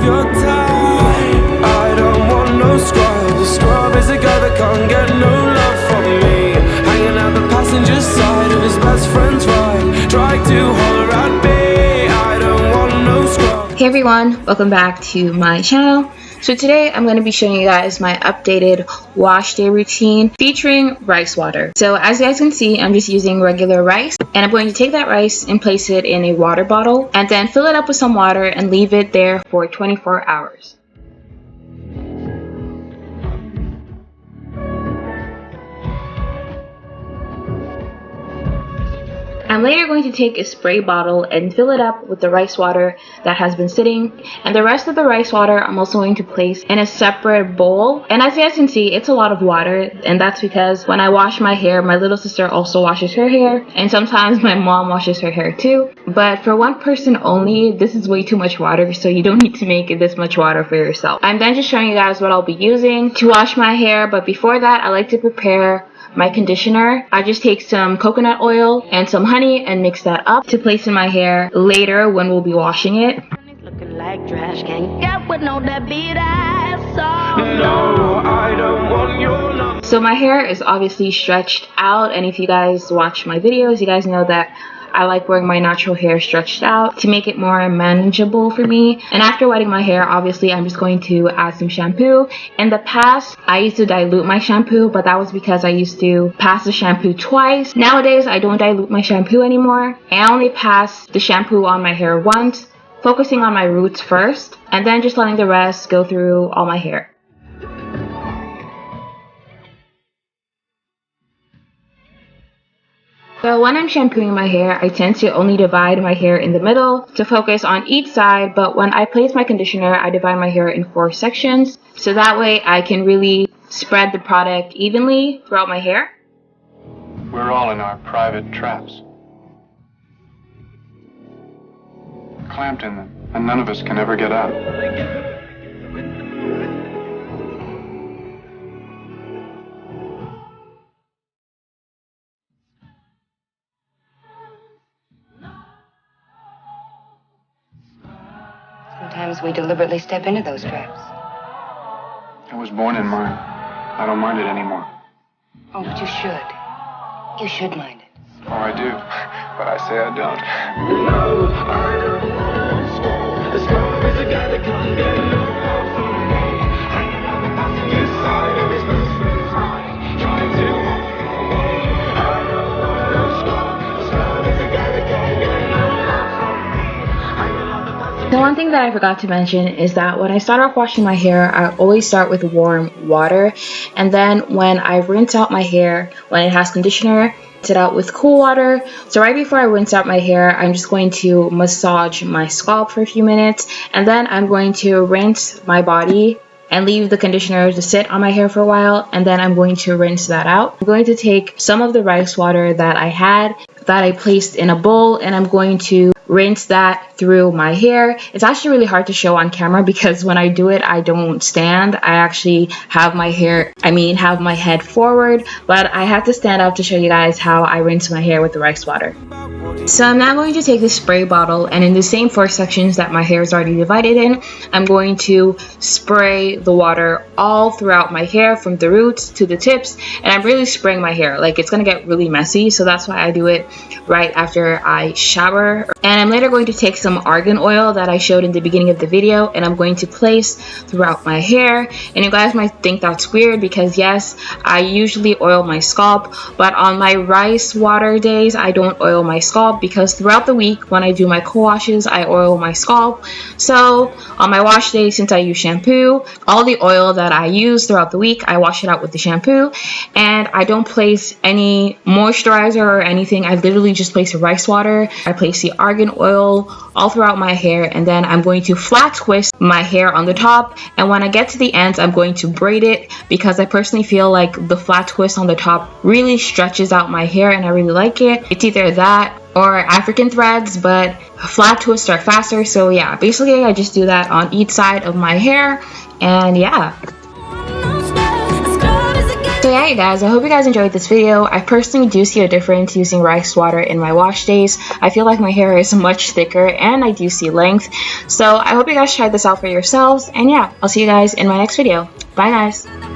your time. I don't want no scrub. The scrub is a guy that can't get no love from me. Hanging out the passenger side of his best friend's ride, trying to holler at me. I don't want no scrub. Hey everyone, welcome back to my channel. So today I'm going to be showing you guys my updated wash day routine featuring rice water. So as you guys can see, I'm just using regular rice, and I'm going to take that rice and place it in a water bottle and then fill it up with some water and leave it there for 24 hours. I'm later going to take a spray bottle and fill it up with the rice water that has been sitting, and the rest of the rice water I'm also going to place in a separate bowl. And as you guys can see, it's a lot of water, and that's because when I wash my hair, my little sister also washes her hair, and sometimes my mom washes her hair too. But for one person only, this is way too much water, so you don't need to make this much water for yourself. I'm then just showing you guys what I'll be using to wash my hair, but before that I like to prepare my conditioner. I just take some coconut oil and some honey and mix that up to place in my hair later when we'll be washing it. Looking like trash, can't get with no that beat ass song. No, I don't want your love. So my hair is obviously stretched out, and if you guys watch my videos, you guys know that I like wearing my natural hair stretched out to make it more manageable for me. And after wetting my hair, obviously I'm just going to add some shampoo. In the past, I used to dilute my shampoo, but that was because I used to pass the shampoo twice. Nowadays, I don't dilute my shampoo anymore. I only pass the shampoo on my hair once, focusing on my roots first, and then just letting the rest go through all my hair. So when I'm shampooing my hair, I tend to only divide my hair in the middle to focus on each side, but when I place my conditioner, I divide my hair in 4 sections, so that way I can really spread the product evenly throughout my hair. We're all in our private traps, clamped in them, and none of us can ever get out. Sometimes we deliberately step into those traps. I was born in mine. I don't mind it anymore. Oh, but you should. You should mind it. Oh, I do, but I say I don't. No, I don't want no scrub. The scrub is a guy that can't get no love from me. Hanging out the passenger side of his best friend's ride, trying to hold me. I don't want no scrub. The scrub is a guy that can't get no love from me. Hanging out the passenger. So one thing that I forgot to mention is that when I start off washing my hair, I always start with warm water, and then when I rinse out my hair, when it has conditioner, rinse it out with cool water. So right before I rinse out my hair, I'm just going to massage my scalp for a few minutes, and then I'm going to rinse my body and leave the conditioner to sit on my hair for a while, and then I'm going to rinse that out. I'm going to take some of the rice water that I had that I placed in a bowl, and I'm going to rinse that through my hair. It's actually really hard to show on camera because when I do it, I don't stand. I actually have my head forward, but I have to stand up to show you guys how I rinse my hair with the rice water. So I'm now going to take this spray bottle, and in the same 4 sections that my hair is already divided in, I'm going to spray the water all throughout my hair from the roots to the tips, and I'm really spraying my hair. Like, it's gonna get really messy, so that's why I do it right after I shower. And I'm later going to take some argan oil that I showed in the beginning of the video, and I'm going to place throughout my hair. And you guys might think that's weird because yes, I usually oil my scalp, but on my rice water days I don't oil my scalp because throughout the week when I do my co-washes, I oil my scalp. So on my wash day, since I use shampoo, all the oil that I use throughout the week, I wash it out with the shampoo, and I don't place any moisturizer or anything. I literally just place rice water. I place the argan oil all throughout my hair, and then I'm going to flat twist my hair on the top, and when I get to the ends, I'm going to braid it because I personally feel like the flat twist on the top really stretches out my hair and I really like it. It's either that or African threads, but flat twists are faster. So yeah, basically I just do that on each side of my hair, and yeah. So yeah, you guys, I hope you guys enjoyed this video. I personally do see a difference using rice water in my wash days. I feel like my hair is much thicker and I do see length. So I hope you guys try this out for yourselves. And yeah, I'll see you guys in my next video. Bye guys.